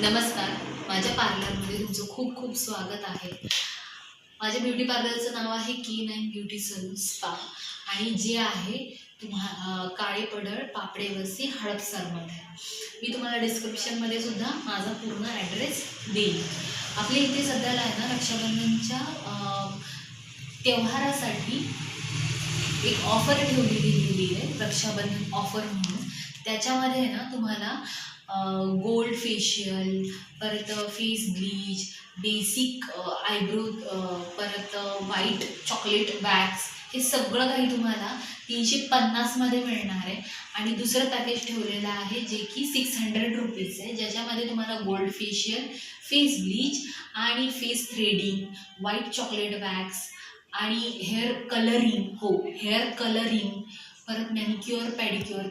नमस्कार, माझ्या पार्लरमध्ये तुमचं खूप खूप स्वागत आहे। माझ्या ब्युटी पार्लरचं नाव आहे की9 ब्युटी सलून स्पा आणि जे आहे काळे पडळ पापडेवरसी हडपसरमध्ये। मी तुम्हाला डिस्क्रिप्शनमध्ये सुद्धा माझा पूर्ण ॲड्रेस देईन। आपल्या इथे सध्याला आहे ना, रक्षाबंधनच्या त्योहारासाठी एक ऑफर ठेवली गेलेली आहे, रक्षाबंधन ऑफर म्हणून। त्याच्यामध्ये आहे ना तुम्हाला गोल्ड फेशियल, परत फेस ब्लीच, बेसिक आयब्रो, परत व्हाईट चॉकलेट वॅक्स, हे सगळं काही तुम्हाला 350 मध्ये मिळणार आहे। आणि दुसरं पॅकेज ठेवलेलं आहे जे की 600 रुपीज आहे, ज्याच्यामध्ये तुम्हाला गोल्ड फेशियल, फेस ब्लीच आणि face threading, white chocolate wax आणि हेअर कलरिंग, हेअर कलरिंग, परत मॅनिक्युअर पॅडिक्युअर,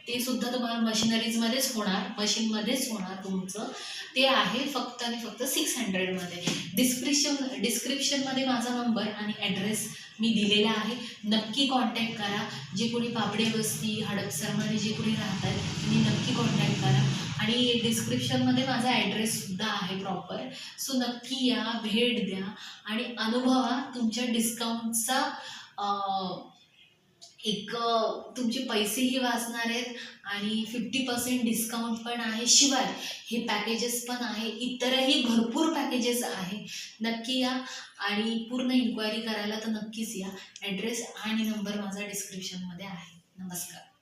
ते सुद्धा तुम्हाला मशिनरीजमध्येच होणार, मशीनमध्येच होणार तुमचं। ते आहे फक्त आणि फक्त 600 मध्ये। डिस्क्रिप्शनमध्ये माझा नंबर आणि ॲड्रेस मी दिलेला आहे, नक्की कॉन्टॅक्ट करा। जे कोणी पापडे वस्ती हडपसरमध्ये जे कोणी राहतात त्यांनी नक्की कॉन्टॅक्ट करा। आणि डिस्क्रिप्शनमध्ये माझा ॲड्रेससुद्धा आहे प्रॉपर। सो नक्की या, भेट द्या आणि अनुभवा। तुमच्या डिस्काउंटचा तुमचे पैसेही वाचणार आहेत आणि 50% डिस्काउंट पण आहे। शिवाय हे पॅकेजेस पण आहे, इतरही भरपूर पॅकेजेस आहे। नक्की या आणि पूर्ण इन्क्वायरी करायला तर नक्कीच या। ॲड्रेस आणि नंबर माझा डिस्क्रिप्शनमध्ये आहे। नमस्कार।